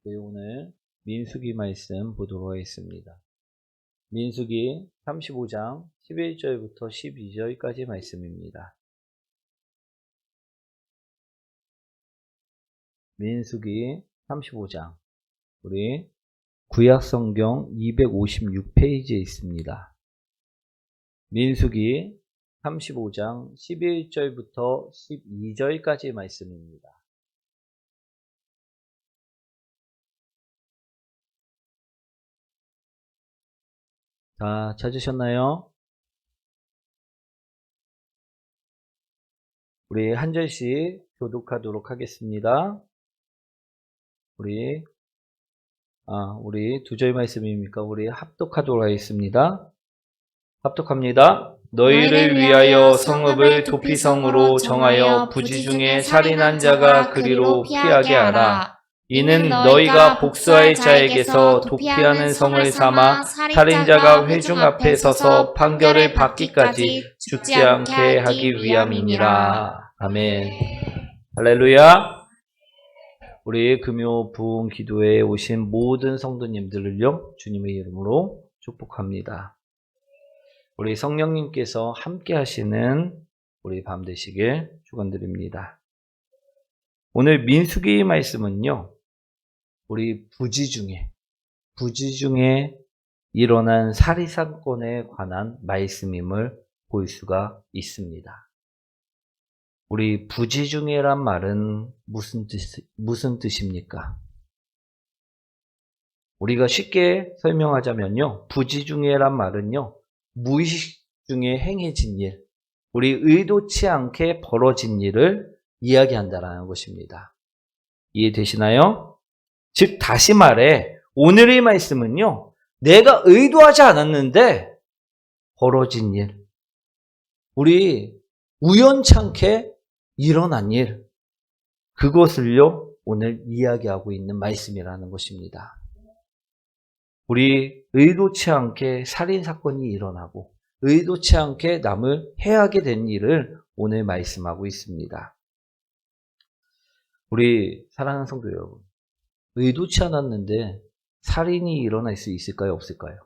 우리 오늘 민수기 말씀 보도록 하겠습니다. 민수기 35장 11절부터 12절까지 말씀입니다. 민수기 35장 우리 구약성경 256페이지에 있습니다. 민수기 35장 11절부터 12절까지 말씀입니다. 다 찾으셨나요? 우리 한 절씩 교독하도록 하겠습니다. 우리 두 절 말씀입니까? 우리 합독하도록 하겠습니다. 합독합니다. 너희를 위하여 성읍을 도피성으로 정하여 부지 중에 살인한 자가 그리로 피하게 하라. 이는 너희가 복수할 자에게서 도피하는 성을 삼아 살인자가 회중 앞에 서서 판결을 받기까지 죽지 않게 하기 위함이니라. 아멘. 할렐루야. 우리 금요 부흥 기도회에 오신 모든 성도님들을요 주님의 이름으로 축복합니다. 우리 성령님께서 함께 하시는 우리 밤 되시길 축원드립니다. 오늘 민수기 말씀은요, 우리 부지 중에 일어난 살인사건에 관한 말씀임을 볼 수가 있습니다. 우리 부지 중에란 말은 무슨 뜻입니까? 우리가 쉽게 설명하자면요, 부지 중에란 말은요, 무의식 중에 행해진 일, 우리 의도치 않게 벌어진 일을 이야기한다라는 것입니다. 이해되시나요? 즉 다시 말해 오늘의 말씀은요, 내가 의도하지 않았는데 벌어진 일, 우리 우연찮게 일어난 일, 그것을요 오늘 이야기하고 있는 말씀이라는 것입니다. 우리 의도치 않게 살인사건이 일어나고 의도치 않게 남을 해하게 된 일을 오늘 말씀하고 있습니다. 우리 사랑하는 성도 여러분, 의도치 않았는데 살인이 일어날 수 있을까요? 없을까요?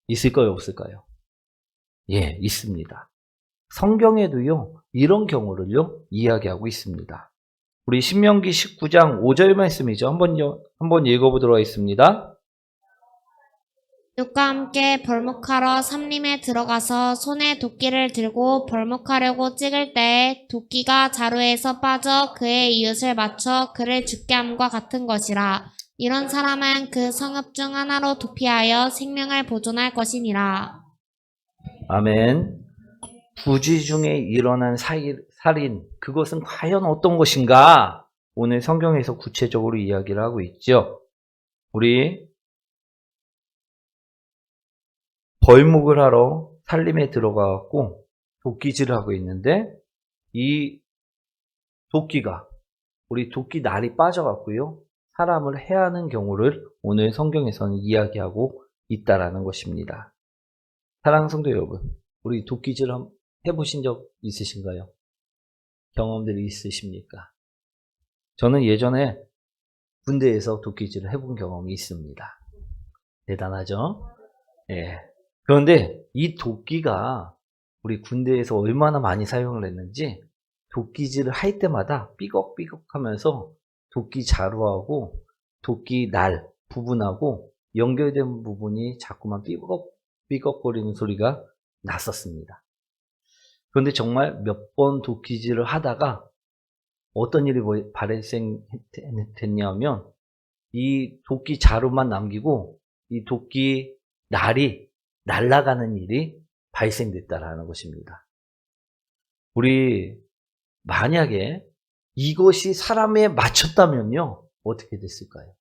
있을까요? 없을까요? 예, 있습니다. 성경에도요 이런 경우를요 이야기하고 있습니다. 우리 신명기 19장 5절 말씀이죠. 한번 읽어보도록 하겠습니다. 룻과 함께 벌목하러 삼림에 들어가서 손에 도끼를 들고 벌목하려고 찍을 때에 도끼가 자루에서 빠져 그의 이웃을 맞춰 그를 죽게 함과 같은 것이라. 이런 사람은 그 성읍 중 하나로 도피하여 생명을 보존할 것이니라. 아멘. 부지 중에 일어난 살인, 그것은 과연 어떤 것인가? 오늘 성경에서 구체적으로 이야기를 하고 있죠. 우리 벌목을 하러 살림에 들어가갖고 도끼질을 하고 있는데 이 도끼가 우리 도끼 날이 빠져갖고요 사람을 해하는 경우를 오늘 성경에서는 이야기하고 있다라는 것입니다. 사랑하는 성도 여러분, 우리 도끼질 해보신 적 있으신가요? 경험들이 있으십니까? 저는 예전에 군대에서 도끼질을 해본 경험이 있습니다. 대단하죠? 예. 그런데 이 도끼가 우리 군대에서 얼마나 많이 사용을 했는지 도끼질을 할 때마다 삐걱삐걱 하면서 도끼 자루하고 도끼 날 부분하고 연결된 부분이 자꾸만 삐걱삐걱거리는 소리가 났었습니다. 그런데 정말 몇 번 도끼질을 하다가 어떤 일이 발생됐냐면 이 도끼 자루만 남기고 이 도끼 날이 날아가는 일이 발생됐다라는 것입니다. 우리 만약에 이것이 사람에 맞췄다면요 어떻게 됐을까요?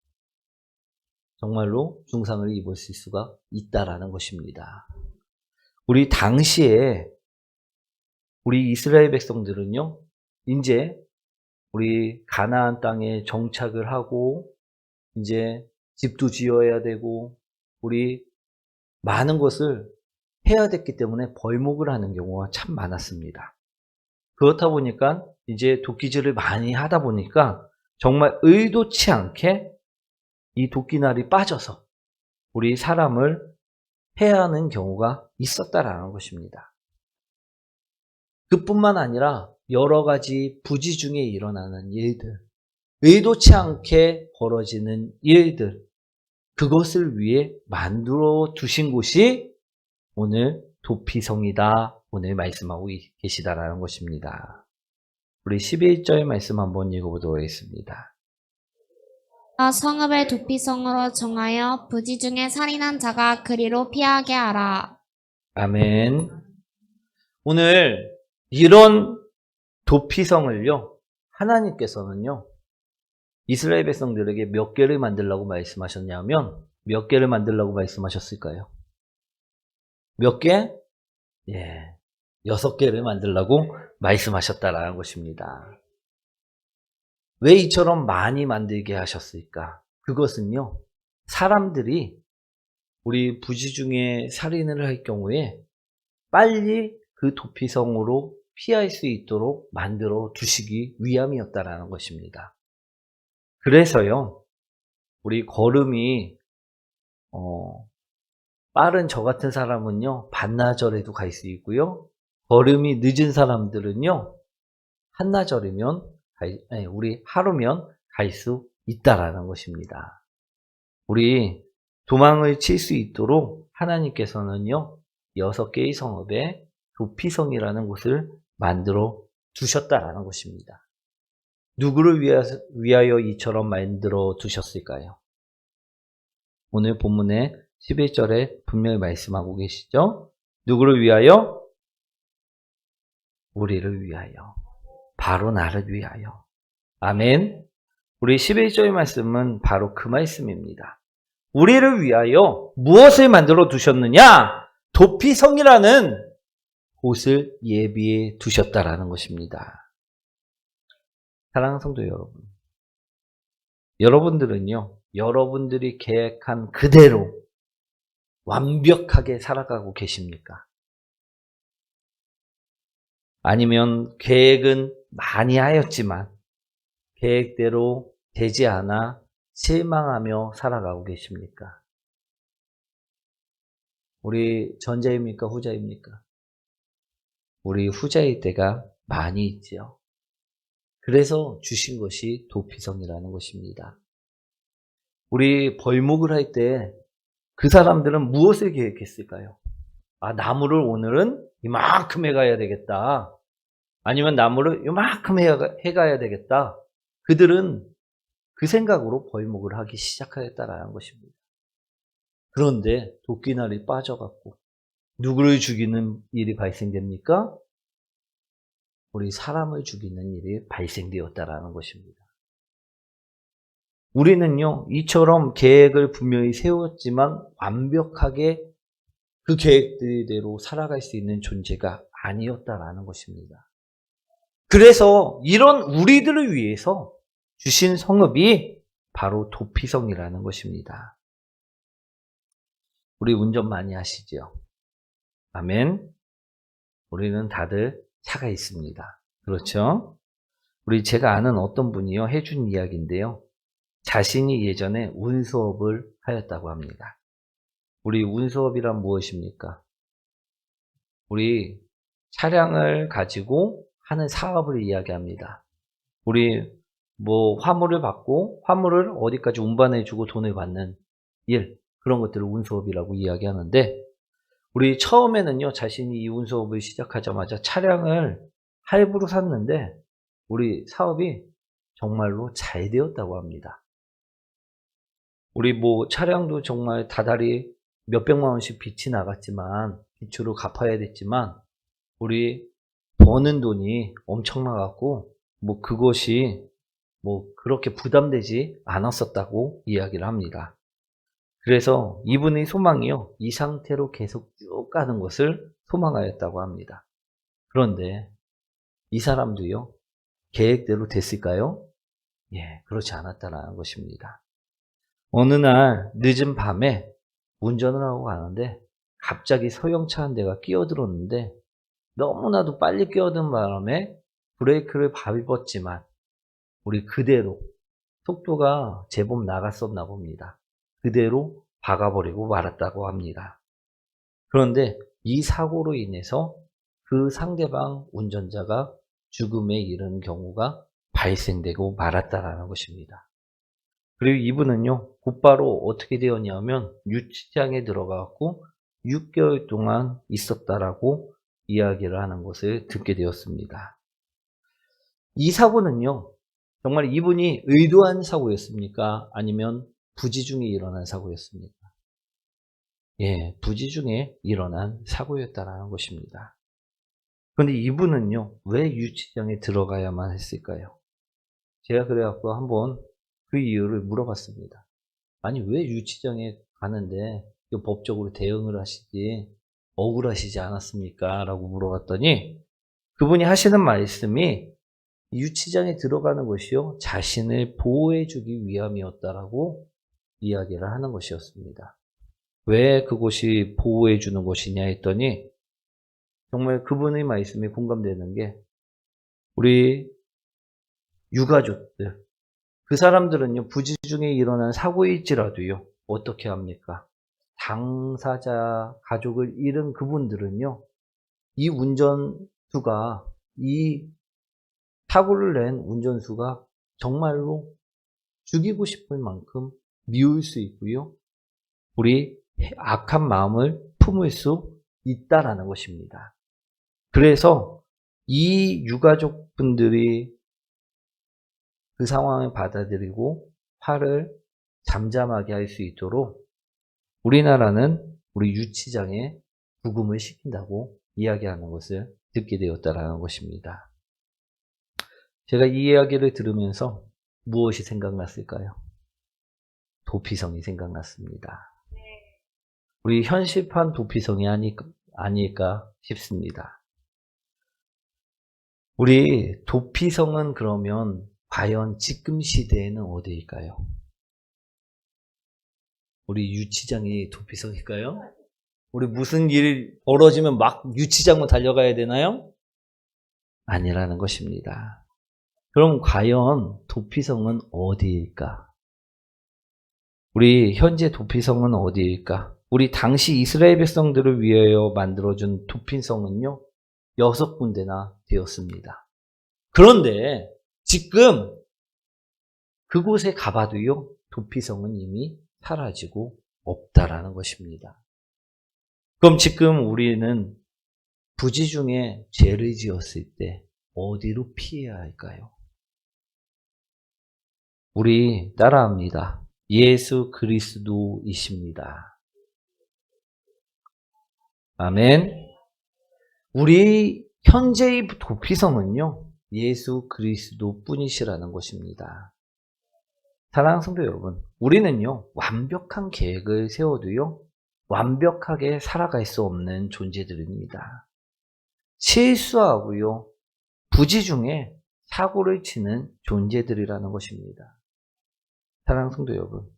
정말로 중상을 입었을 수가 있다라는 것입니다. 우리 당시에 우리 이스라엘 백성들은요 이제 우리 가나안 땅에 정착을 하고 이제 집도 지어야 되고 우리 많은 것을 해야 됐기 때문에 벌목을 하는 경우가 참 많았습니다. 그렇다 보니까 이제 도끼질을 많이 하다 보니까 정말 의도치 않게 이 도끼날이 빠져서 우리 사람을 해하는 경우가 있었다라는 것입니다. 그뿐만 아니라 여러 가지 부지 중에 일어나는 일들, 의도치 않게 벌어지는 일들, 그것을 위해 만들어 두신 곳이 오늘 도피성이다. 오늘 말씀하고 계시다라는 것입니다. 우리 11절 말씀 한번 읽어보도록 하겠습니다. 성읍을 도피성으로 정하여 부지 중에 살인한 자가 그리로 피하게 하라. 아멘. 오늘 이런 도피성을요, 하나님께서는요, 이스라엘 백성들에게 몇 개를 만들라고 말씀하셨냐면, 몇 개를 만들라고 말씀하셨을까요? 몇 개? 6개를 만들라고 말씀하셨다라는 것입니다. 왜 이처럼 많이 만들게 하셨을까? 그것은요, 사람들이 우리 부지 중에 살인을 할 경우에 빨리 그 도피성으로 피할 수 있도록 만들어 두시기 위함이었다라는 것입니다. 그래서요, 우리 걸음이 빠른 저 같은 사람은요, 반나절에도 갈 수 있고요, 걸음이 늦은 사람들은요, 한나절이면 우리 하루면 갈 수 있다라는 것입니다. 우리 도망을 칠 수 있도록 하나님께서는요, 6개의 성읍에 도피성이라는 곳을 만들어 두셨다라는 것입니다. 누구를 위하여 이처럼 만들어 두셨을까요? 오늘 본문의 11절에 분명히 말씀하고 계시죠? 누구를 위하여? 우리를 위하여. 바로 나를 위하여. 아멘. 우리 11절의 말씀은 바로 그 말씀입니다. 우리를 위하여 무엇을 만들어 두셨느냐? 도피성이라는 곳을 예비해 두셨다라는 것입니다. 사랑하는 성도 여러분, 여러분들은요, 여러분들이 계획한 그대로 완벽하게 살아가고 계십니까? 아니면 계획은 많이 하였지만 계획대로 되지 않아 실망하며 살아가고 계십니까? 우리 전자입니까? 후자입니까? 우리 후자일 때가 많이 있지요. 그래서 주신 것이 도피성이라는 것입니다. 우리 벌목을 할 때 그 사람들은 무엇을 계획했을까요? 나무를 오늘은 이만큼 해가야 되겠다. 아니면 나무를 이만큼 해가야 되겠다. 그들은 그 생각으로 벌목을 하기 시작하였다라는 것입니다. 그런데 도끼날이 빠져갖고 누구를 죽이는 일이 발생됩니까? 우리 사람을 죽이는 일이 발생되었다라는 것입니다. 우리는요, 이처럼 계획을 분명히 세웠지만 완벽하게 그 계획대로 살아갈 수 있는 존재가 아니었다라는 것입니다. 그래서 이런 우리들을 위해서 주신 성읍이 바로 도피성이라는 것입니다. 우리 운전 많이 하시죠? 아멘. 우리는 다들 차가 있습니다. 그렇죠? 제가 아는 어떤 분이요, 해준 이야기인데요. 자신이 예전에 운수업을 하였다고 합니다. 우리 운수업이란 무엇입니까? 우리 차량을 가지고 하는 사업을 이야기합니다. 우리 화물을 받고 화물을 어디까지 운반해주고 돈을 받는 일, 그런 것들을 운수업이라고 이야기하는데, 우리 처음에는요, 자신이 이 운수업을 시작하자마자 차량을 할부로 샀는데 우리 사업이 정말로 잘 되었다고 합니다. 우리 차량도 정말 다달이 몇백만 원씩 빚이 나갔지만, 빚으로 갚아야 됐지만, 우리 버는 돈이 엄청나갖고 그것이 그렇게 부담되지 않았었다고 이야기를 합니다. 그래서 이분의 소망이요, 이 상태로 계속 쭉 가는 것을 소망하였다고 합니다. 그런데 이 사람도요, 계획대로 됐을까요? 그렇지 않았다는 것입니다. 어느 날 늦은 밤에 운전을 하고 가는데 갑자기 소형차 한 대가 끼어들었는데, 너무나도 빨리 끼어든 바람에 브레이크를 밟았지만 우리 그대로 속도가 제법 나갔었나 봅니다. 그대로 박아버리고 말았다고 합니다. 그런데 이 사고로 인해서 그 상대방 운전자가 죽음에 이르는 경우가 발생되고 말았다라는 것입니다. 그리고 이분은요, 곧바로 어떻게 되었냐면 유치장에 들어가고 6개월 동안 있었다라고 이야기를 하는 것을 듣게 되었습니다. 이 사고는요, 정말 이분이 의도한 사고였습니까? 아니면 부지 중에 일어난 사고였습니까? 예, 부지 중에 일어난 사고였다라는 것입니다. 그런데 이분은요, 왜 유치장에 들어가야만 했을까요? 제가 그래갖고 한번 그 이유를 물어봤습니다. 아니, 왜 유치장에 가는데 법적으로 대응을 하시지, 억울하시지 않았습니까? 라고 물어봤더니 그분이 하시는 말씀이 유치장에 들어가는 것이요, 자신을 보호해주기 위함이었다라고 이야기를 하는 것이었습니다. 왜 그곳이 보호해주는 것이냐 했더니 정말 그분의 말씀이 공감되는 게 우리 유가족들, 그 사람들은요, 부지 중에 일어난 사고일지라도요, 어떻게 합니까? 당사자 가족을 잃은 그분들은요, 이 운전수가, 이 사고를 낸 운전수가 정말로 죽이고 싶을 만큼 미울 수 있고요, 우리 악한 마음을 품을 수 있다라는 것입니다. 그래서 이 유가족분들이 그 상황을 받아들이고 화를 잠잠하게 할 수 있도록 우리나라는 우리 유치장에 부금을 시킨다고 이야기하는 것을 듣게 되었다라는 것입니다. 제가 이 이야기를 들으면서 무엇이 생각났을까요? 도피성이 생각났습니다. 우리 현실판 도피성이 아닐까 싶습니다. 우리 도피성은 그러면 과연 지금 시대에는 어디일까요? 우리 유치장이 도피성일까요? 우리 무슨 일이 벌어지면 막 유치장으로 달려가야 되나요? 아니라는 것입니다. 그럼 과연 도피성은 어디일까? 우리 현재 도피성은 어디일까? 우리 당시 이스라엘 백성들을 위하여 만들어준 도피성은요, 6군데나 되었습니다. 그런데 지금 그곳에 가봐도요, 도피성은 이미 사라지고 없다라는 것입니다. 그럼 지금 우리는 부지 중에 죄를 지었을 때 어디로 피해야 할까요? 우리 따라합니다. 예수 그리스도이십니다. 아멘. 우리 현재의 도피성은요, 예수 그리스도 뿐이시라는 것입니다. 사랑하는 성도 여러분, 우리는요, 완벽한 계획을 세워도요, 완벽하게 살아갈 수 없는 존재들입니다. 실수하고요, 부지 중에 사고를 치는 존재들이라는 것입니다. 사랑하는 성도 여러분,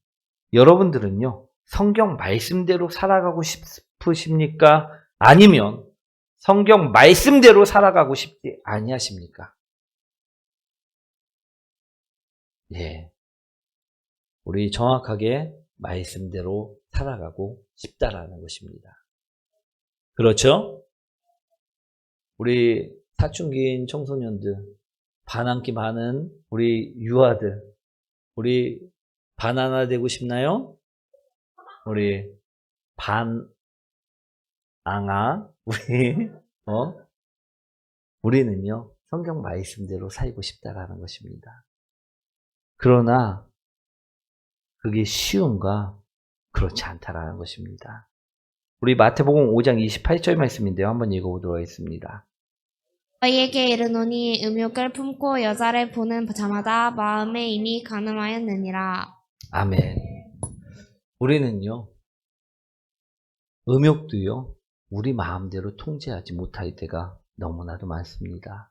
여러분들은요, 성경 말씀대로 살아가고 싶으십니까? 아니면 성경 말씀대로 살아가고 싶지 아니하십니까? 예. 우리 정확하게 말씀대로 살아가고 싶다라는 것입니다. 그렇죠? 우리 사춘기인 청소년들, 반항기 많은 우리 유아들, 우리 바나나 되고 싶나요? 우리 반항아, 우리는요, 성경 말씀대로 살고 싶다라는 것입니다. 그러나 그게 쉬운가? 그렇지 않다라는 것입니다. 우리 마태복음 5장 28절 말씀인데요. 한번 읽어보도록 하겠습니다. 너희에게 이르노니 음욕을 품고 여자를 보는 자마다 마음에 이미 간음하였느니라. 아멘. 우리는요, 음욕도요, 우리 마음대로 통제하지 못할 때가 너무나도 많습니다.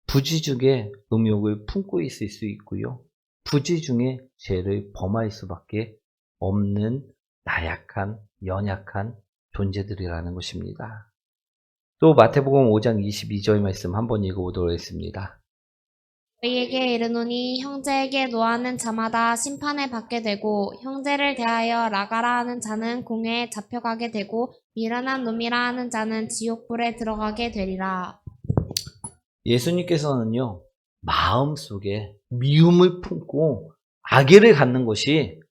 부지 중에 음욕을 품고 있을 수 있고요, 부지 중에 죄를 범할 수밖에 없는 나약한, 연약한 존재들이라는 것입니다. 또 마태복음 5장 22절 말씀 한번 읽어보도록 하겠습니다. 너희에게 이르노니 형제에게 노하는 자마다 심판을 받게 되고 형제를 대하여 나가라 하는 자는 공회에 잡혀가게 되고 미련한 놈이라 하는 자는 지옥불에 들어가게 되리라. 예수님께서는요, 마음속에 미움을 품고 악의를 갖는 것이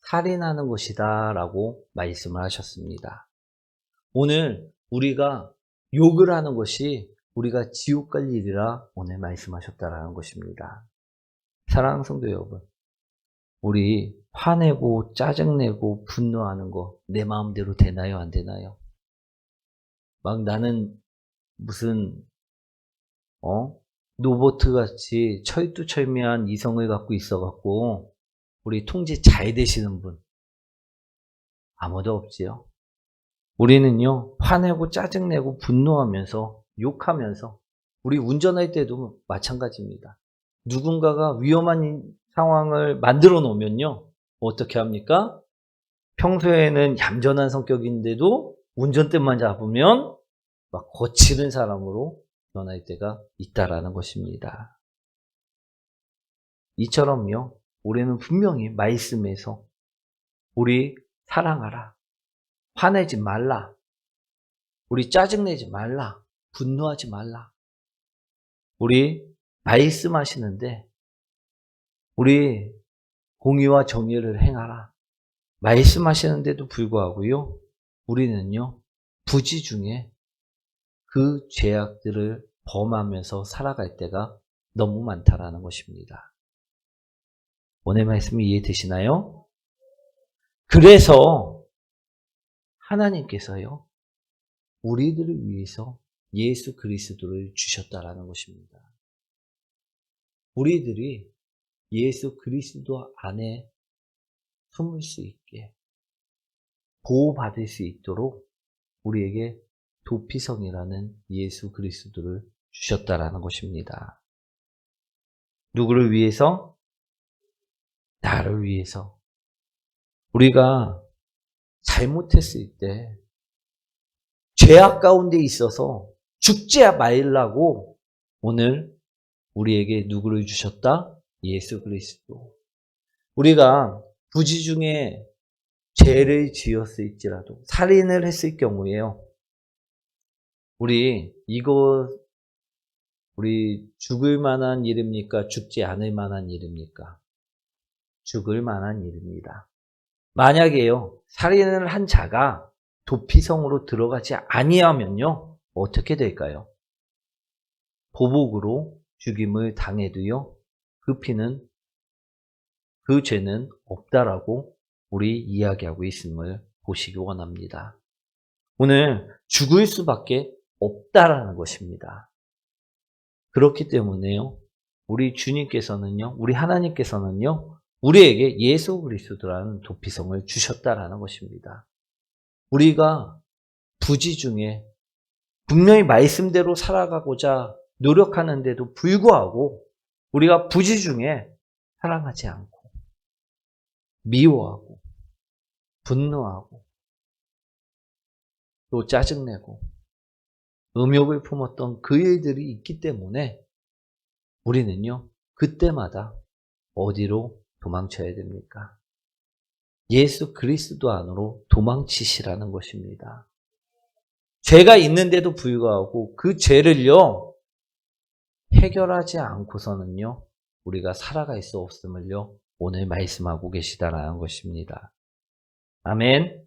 살인하는 것이다 라고 말씀을 하셨습니다. 오늘 우리가 욕을 하는 것이 우리가 지옥 갈 일이라 오늘 말씀하셨다라는 것입니다. 사랑하는 성도 여러분, 우리 화내고 짜증내고 분노하는 거 내 마음대로 되나요? 안 되나요? 막 나는 무슨 로봇 같이 철두철미한 이성을 갖고 있어갖고 우리 통제 잘 되시는 분 아무도 없지요. 우리는요, 화내고 짜증내고 분노하면서 욕하면서 우리 운전할 때도 마찬가지입니다. 누군가가 위험한 상황을 만들어 놓으면요, 어떻게 합니까? 평소에는 얌전한 성격인데도 운전대만 잡으면 막 거칠은 사람으로 변할 때가 있다라는 것입니다. 이처럼요, 우리는 분명히 말씀에서 우리 사랑하라, 화내지 말라, 우리 짜증내지 말라, 분노하지 말라. 우리 말씀하시는데 우리 공의와 정의를 행하라. 말씀하시는데도 불구하고요, 우리는요, 부지 중에 그 죄악들을 범하면서 살아갈 때가 너무 많다라는 것입니다. 오늘 말씀이 이해되시나요? 그래서 하나님께서요, 우리들을 위해서 예수 그리스도를 주셨다라는 것입니다. 우리들이 예수 그리스도 안에 숨을 수 있게, 보호받을 수 있도록 우리에게 도피성이라는 예수 그리스도를 주셨다라는 것입니다. 누구를 위해서? 나를 위해서. 우리가 잘못했을 때 죄악 가운데 있어서 죽지 말라고 오늘 우리에게 누구를 주셨다? 예수 그리스도. 우리가 부지 중에 죄를 지었을지라도 살인을 했을 경우에요, 우리 죽을 만한 일입니까? 죽지 않을 만한 일입니까? 죽을 만한 일입니다. 만약에요, 살인을 한 자가 도피성으로 들어가지 아니하면요, 어떻게 될까요? 보복으로 죽임을 당해도요, 그 죄는 없다라고 우리 이야기하고 있음을 보시기 원합니다. 오늘 죽을 수밖에 없다라는 것입니다. 그렇기 때문에요, 우리 주님께서는요, 우리 하나님께서는요, 우리에게 예수 그리스도라는 도피성을 주셨다라는 것입니다. 우리가 부지 중에 분명히 말씀대로 살아가고자 노력하는데도 불구하고 우리가 부지 중에 사랑하지 않고 미워하고 분노하고 또 짜증내고 음욕을 품었던 그 일들이 있기 때문에 우리는요, 그때마다 어디로 도망쳐야 됩니까? 예수 그리스도 안으로 도망치시라는 것입니다. 죄가 있는데도 불구하고 그 죄를요, 해결하지 않고서는요, 우리가 살아갈 수 없음을요, 오늘 말씀하고 계시다라는 것입니다. 아멘.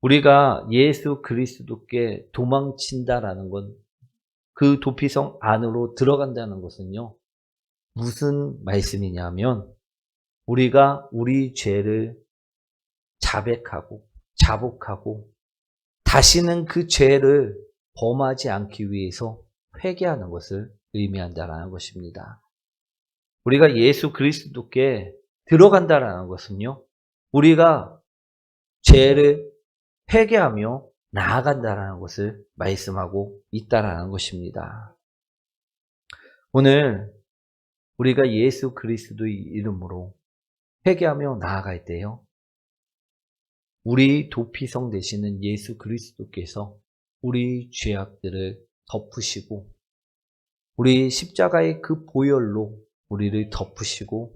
우리가 예수 그리스도께 도망친다라는 건, 그 도피성 안으로 들어간다는 것은요, 무슨 말씀이냐면 우리가 우리 죄를 자복하고 다시는 그 죄를 범하지 않기 위해서 회개하는 것을 의미한다라는 것입니다. 우리가 예수 그리스도께 들어간다라는 것은요, 우리가 죄를 회개하며 나아간다라는 것을 말씀하고 있다라는 것입니다. 오늘 우리가 예수 그리스도의 이름으로 회개하며 나아갈 때요, 우리 도피성 되시는 예수 그리스도께서 우리 죄악들을 덮으시고 우리 십자가의 그 보혈로 우리를 덮으시고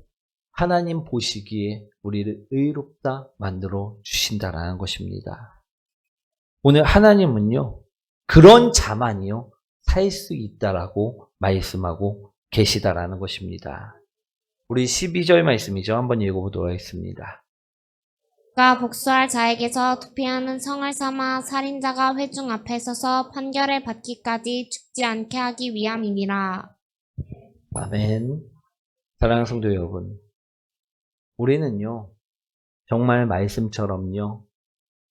하나님 보시기에 우리를 의롭다 만들어 주신다라는 것입니다. 오늘 하나님은요, 그런 자만이요, 살 수 있다라고 말씀하고 계시다라는 것입니다. 우리 12절 말씀이죠. 한번 읽어보도록 하겠습니다. 그가 복수할 자에게서 도피하는 성을 삼아 살인자가 회중 앞에 서서 판결을 받기까지 죽지 않게 하기 위함이니라. 아멘. 사랑하는 성도 여러분, 우리는요, 정말 말씀처럼요,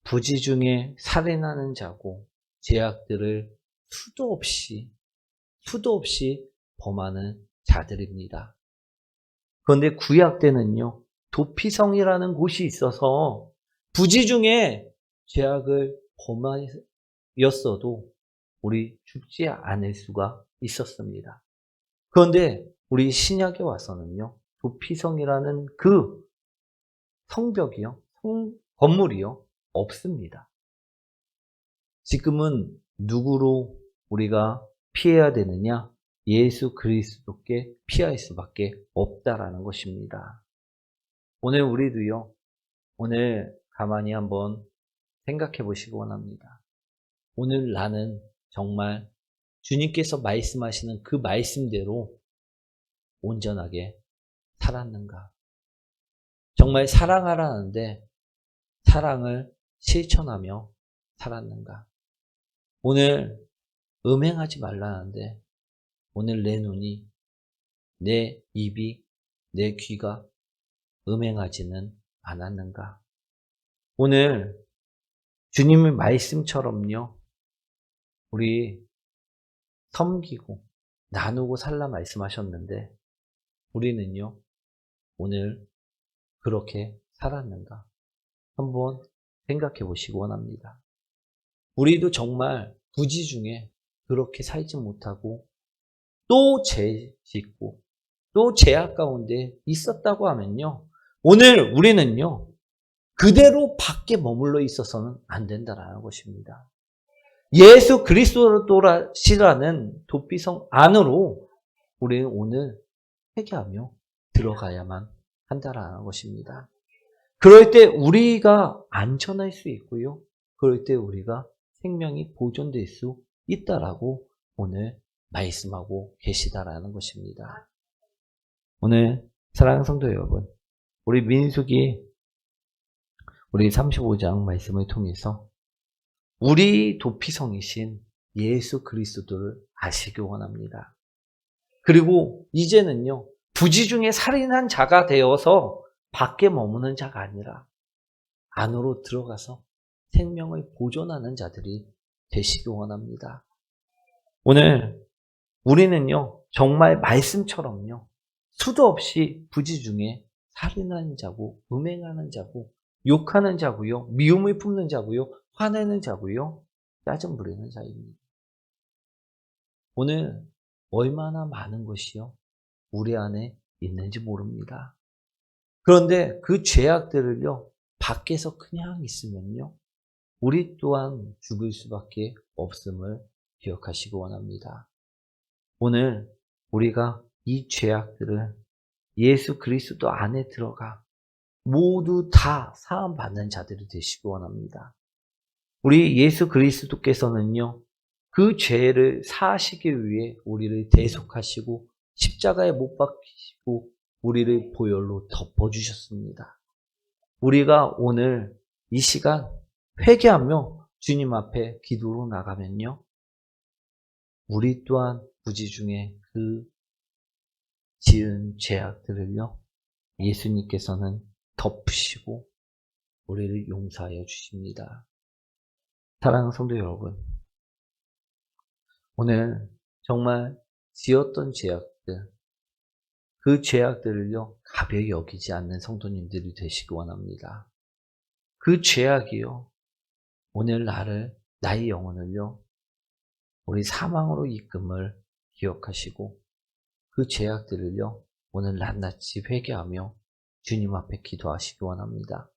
부지 중에 살인하는 자고 죄악들을 수도 없이 범하는 자들입니다. 그런데 구약 때는요, 도피성이라는 곳이 있어서 부지 중에 죄악을 범하였어도 우리 죽지 않을 수가 있었습니다. 그런데 우리 신약에 와서는요, 도피성이라는 그 성벽이요, 건물이요, 없습니다. 지금은 누구로 우리가 피해야 되느냐? 예수 그리스도께 피할 수밖에 없다라는 것입니다. 오늘 우리도요, 오늘 가만히 한번 생각해 보시기 원합니다. 오늘 나는 정말 주님께서 말씀하시는 그 말씀대로 온전하게 살았는가? 정말 사랑하라는데 사랑을 실천하며 살았는가? 오늘 음행하지 말라는데 오늘 내 눈이, 내 입이, 내 귀가 음행하지는 않았는가? 오늘 주님의 말씀처럼요, 우리 섬기고 나누고 살라 말씀하셨는데 우리는요, 오늘 그렇게 살았는가? 한번 생각해 보시기 원합니다. 우리도 정말 부지 중에 그렇게 살지 못하고 또 죄 짓고 또 죄악 가운데 있었다고 하면요, 오늘 우리는요, 그대로 밖에 머물러 있어서는 안 된다라는 것입니다. 예수 그리스도라는 도피성 안으로 우리는 오늘 회개하며 들어가야만 한다라는 것입니다. 그럴 때 우리가 안전할 수 있고요, 그럴 때 우리가 생명이 보존될 수 있다라고 오늘 말씀하고 계시다라는 것입니다. 오늘 사랑하는 성도 여러분, 우리 민수기 우리 35장 말씀을 통해서 우리 도피성이신 예수 그리스도를 아시기 원합니다. 그리고 이제는요, 부지 중에 살인한 자가 되어서 밖에 머무는 자가 아니라 안으로 들어가서 생명을 보존하는 자들이 되시기 원합니다. 오늘 우리는요, 정말 말씀처럼요, 수도 없이 부지 중에 살인하는 자고, 음행하는 자고, 욕하는 자고요, 미움을 품는 자고요, 화내는 자고요, 짜증 부리는 자입니다. 오늘 얼마나 많은 것이요, 우리 안에 있는지 모릅니다. 그런데 그 죄악들을요, 밖에서 그냥 있으면요, 우리 또한 죽을 수밖에 없음을 기억하시기 원합니다. 오늘 우리가 이 죄악들을 예수 그리스도 안에 들어가 모두 다 사함받는 자들이 되시기 원합니다. 우리 예수 그리스도께서는요, 그 죄를 사하시기 위해 우리를 대속하시고 십자가에 못 박히시고 우리를 보혈로 덮어주셨습니다. 우리가 오늘 이 시간 회개하며 주님 앞에 기도로 나가면요, 우리 또한 부지 중에 그 지은 죄악들을요, 예수님께서는 덮으시고 우리를 용서하여 주십니다. 사랑하는 성도 여러분, 오늘 정말 지었던 죄악들, 그 죄악들을요, 가벼이 여기지 않는 성도님들이 되시기 원합니다. 그 죄악이요, 오늘 나의 영혼을요, 우리 사망으로 이끔을 기억하시고 그 죄악들을요, 오늘 낱낱이 회개하며 주님 앞에 기도하시기 원합니다.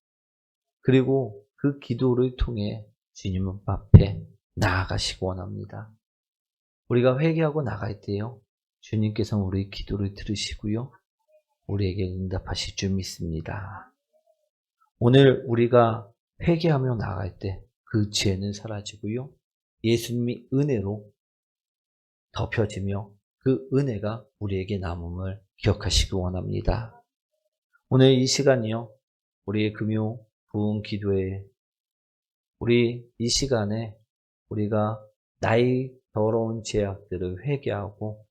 그리고 그 기도를 통해 주님 앞에 나아가시기 원합니다. 우리가 회개하고 나갈 때요, 주님께서 우리 기도를 들으시고요. 우리에게 응답하실 줄 믿습니다. 오늘 우리가 회개하며 나갈 때 그 죄는 사라지고요. 예수님이 은혜로 덮여지며 그 은혜가 우리에게 남음을 기억하시기 원합니다. 오늘 이 시간이요. 우리의 금요 부흥 기도에 우리 이 시간에 우리가 나의 더러운 죄악들을 회개하고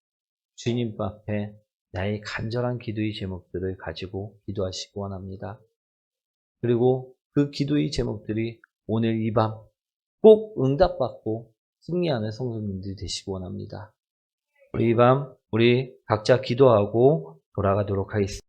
주님 앞에 나의 간절한 기도의 제목들을 가지고 기도하시기 원합니다. 그리고 그 기도의 제목들이 오늘 이 밤 꼭 응답받고 승리하는 성도님들이 되시기 원합니다. 우리 이 밤 우리 각자 기도하고 돌아가도록 하겠습니다.